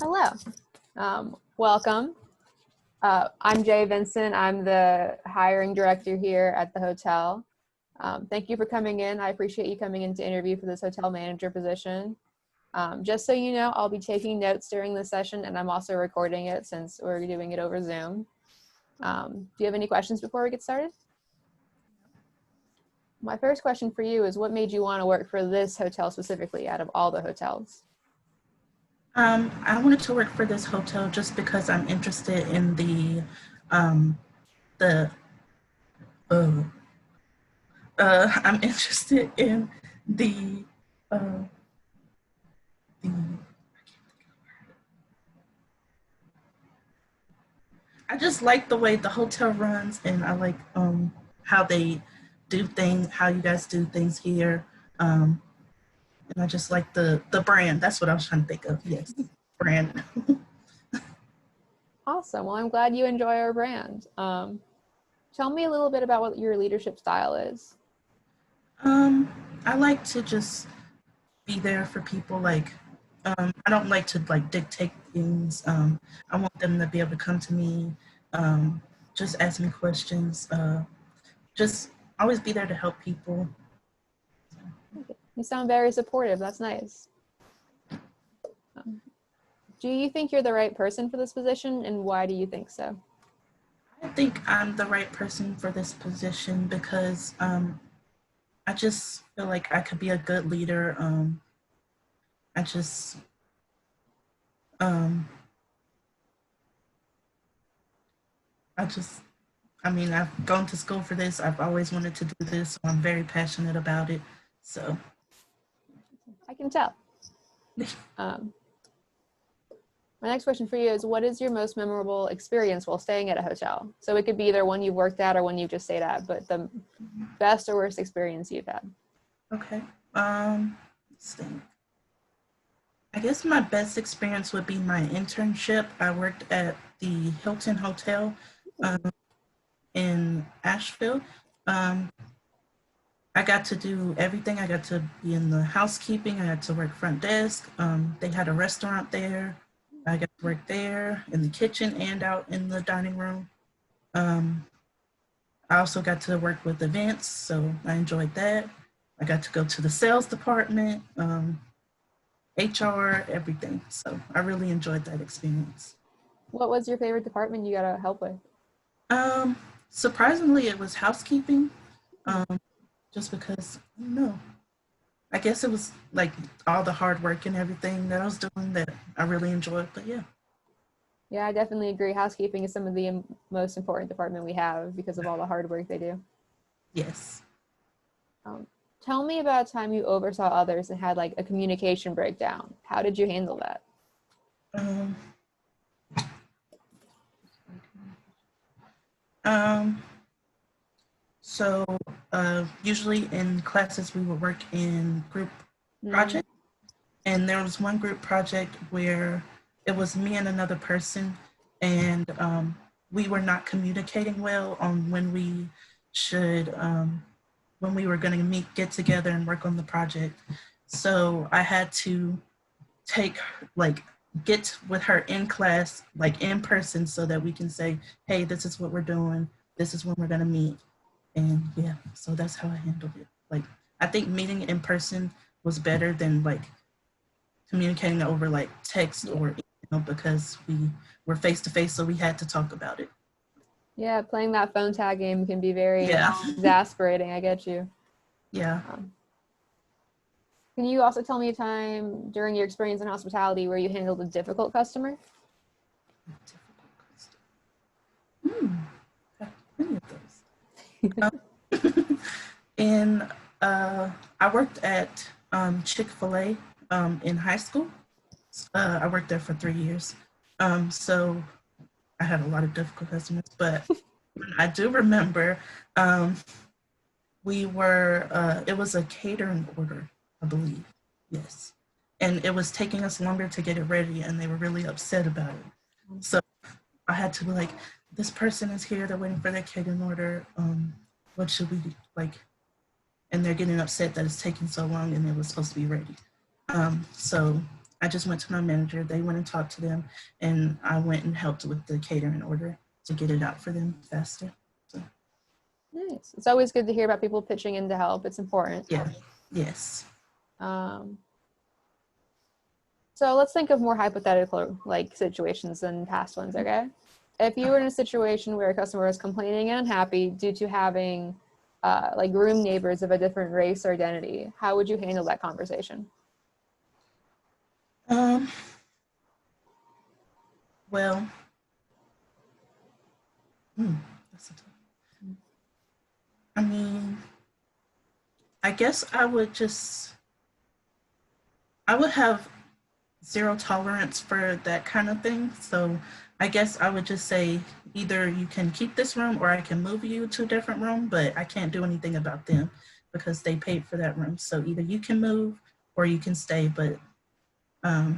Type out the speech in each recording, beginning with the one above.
Hello, welcome. I'm Jay Vincent. I'm the hiring director here at the hotel. Thank you for coming in. I appreciate you coming in to interview for this hotel manager position. Just so you know, I'll be taking notes during the session, and I'm also recording it since we're doing it over Zoom. Do you have any questions before we get started? My first question for you is, what made you want to work for this hotel specifically out of all the hotels? I wanted to work for this hotel just because I'm interested in the I'm interested in the I just like the way the hotel runs, and I like how they do things, how you guys do things here. And I just like the brand. That's what I was trying to think of. Yes, brand. Awesome. Well, I'm glad you enjoy our brand. Tell me a little bit about what your leadership style is. I like to just be there for people. I don't like to dictate things. I want them to be able to come to me, just ask me questions. Just always be there to help people. You sound very supportive. That's nice. Do you think you're the right person for this position, and why do you think so? I think I'm the right person for this position because I just feel like I could be a good leader. I just I mean, I've gone to school for this. I've always wanted to do this, so I'm very passionate about it. So I can tell. My next question for you is, what is your most memorable experience while staying at a hotel? So it could be either one you've worked at or one you've just stayed at, but the best or worst experience you've had. Okay. Let's think. I guess my best experience would be my internship. I worked at the Hilton Hotel in Asheville. I got to do everything. I got to be in the housekeeping. I got to work front desk. They had a restaurant there. I got to work there in the kitchen and out in the dining room. I also got to work with events, so I enjoyed that. I got to go to the sales department, HR, everything. So I really enjoyed that experience. What was your favorite department you got to help with? Surprisingly, it was housekeeping, just because, I don't know. I guess it was like all the hard work and everything that I was doing that I really enjoyed, but yeah. Yeah, I definitely agree. Housekeeping is some of the most important department we have because of all the hard work they do. Yes. Tell me about a time you oversaw others and had like a communication breakdown. How did you handle that? Um, um, so usually in classes we would work in group projects, and there was one group project where it was me and another person, and we were not communicating well on when we should when we were going to get together and work on the project. So I had to take get with her in class, like in person, so that we can say, hey, this is what we're doing, this is when we're going to meet. And yeah, so that's how I handled it. Like, I think meeting in person was better than like communicating over like text or email, because we were face to face, so we had to talk about it. Yeah, playing that phone tag game can be very Yeah. exasperating. I get you. Yeah. Can you also tell me a time during your experience in hospitality where you handled a difficult customer? Many of those. And I worked at Chick-fil-A in high school. I worked there for 3 years. So I had a lot of difficult customers, but I do remember it was a catering order, I believe. Yes. And it was taking us longer to get it ready, and they were really upset about it. So I had to be like, this person is here, they're waiting for their catering order. What should we do? Like, and they're getting upset that it's taking so long and it was supposed to be ready. So I just went to my manager. They went and talked to them, and I went and helped with the catering order to get it out for them faster. So, Nice. It's always good to hear about people pitching in to help. It's important. yeah. Yes. Um, so let's think of more hypothetical like situations than past ones, okay? If you were in a situation where a customer was complaining and unhappy due to having like room neighbors of a different race or identity, how would you handle that conversation? Well, that's a tough. I mean, I guess I would have zero tolerance for that kind of thing. So I guess I would just say either you can keep this room or I can move you to a different room, but I can't do anything about them because they paid for that room. So either you can move or you can stay, but I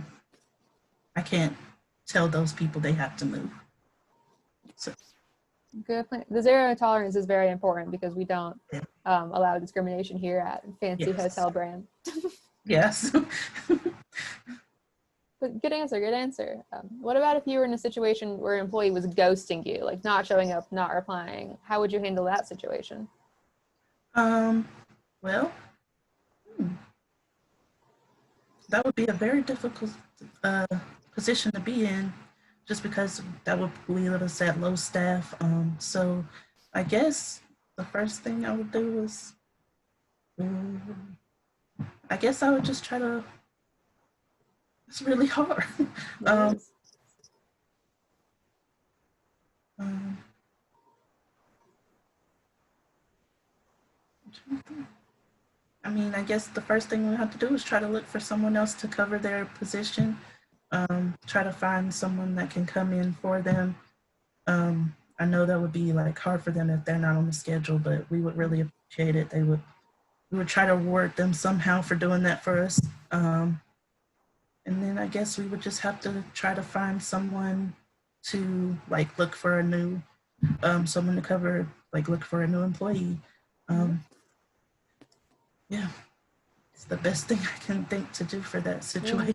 can't tell those people they have to move. So, Good point. The zero tolerance is very important because we don't yeah. Allow discrimination here at Fancy Yes. Hotel Brand. Yes. But good answer, good answer. What about if you were in a situation where an employee was ghosting you, like not showing up, not replying? How would you handle that situation? Well, that would be a very difficult position to be in just because that would leave us at low staff. So I guess the first thing I would do is, I guess I would just try to, it's really hard. I mean, I guess the first thing we have to do is try to look for someone else to cover their position. Try to find someone that can come in for them. I know that would be like hard for them if they're not on the schedule, but we would really appreciate it. We would try to reward them somehow for doing that for us. And then I guess we would just have to try to find someone to like look for a new, someone to cover, like look for a new employee. Yeah, it's the best thing I can think to do for that situation.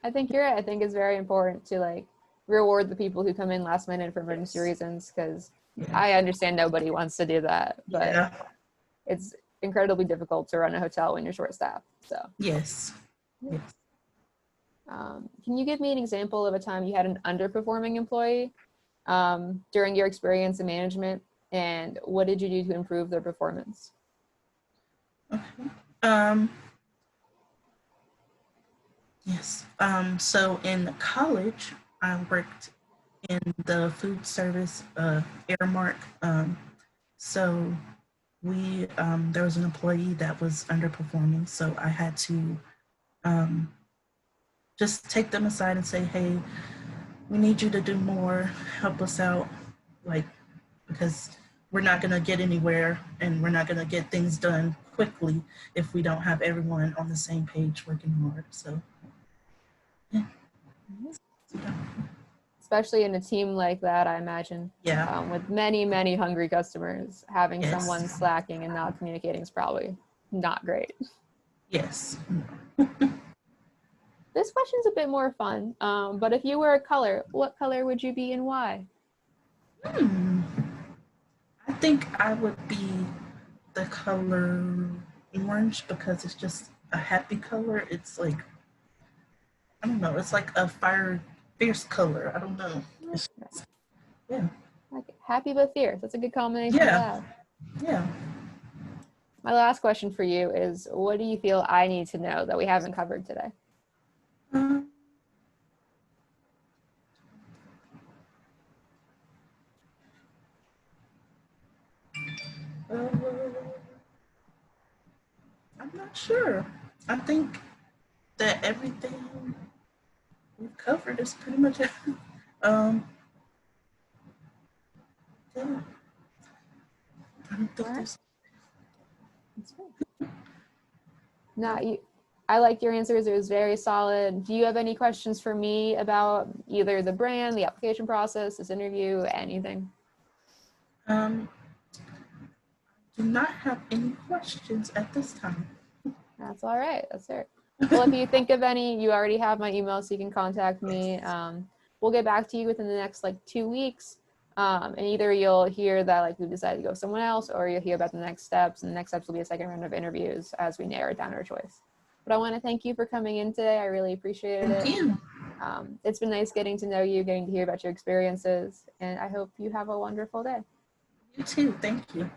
I think you're right. I think it's very important to like reward the people who come in last minute for emergency reasons, because I understand nobody wants to do that, but it's incredibly difficult to run a hotel when you're short staffed. So yes. Can you give me an example of a time you had an underperforming employee during your experience in management, and what did you do to improve their performance? Okay. Yes. So in college, I worked in the food service, Airmark. So there was an employee that was underperforming. So I had to just take them aside and say, hey, we need you to do more, help us out, like, because we're not going to get anywhere and we're not going to get things done quickly if we don't have everyone on the same page working hard. So, yeah. Especially in a team like that, I imagine. Yeah. With many, many hungry customers, having someone slacking and not communicating is probably not great. Yes. This question's a bit more fun, but if you were a color, what color would you be and why? I think I would be the color orange because it's just a happy color. It's like, I don't know, it's like a fierce color. I don't know. Yeah. Like happy but fierce. That's a good combination to have. Yeah. My last question for you is, what do you feel I need to know that we haven't covered today? I'm not sure. I think that everything we've covered is pretty much it. Yeah. I don't think there's... No, I liked your answers. It was very solid. Do you have any questions for me about either the brand, the application process, this interview, anything? Do not have any questions at this time. That's all right. That's it. Well, if you think of any, you already have my email, so you can contact me. We'll get back to you within the next like 2 weeks. And either you'll hear that like we've decided to go somewhere else, or you'll hear about the next steps. And the next steps will be a second round of interviews as we narrow down our choice. But I want to thank you for coming in today. I really appreciated it. Thank you. It's been nice getting to know you, getting to hear about your experiences, and I hope you have a wonderful day. You too. Thank you.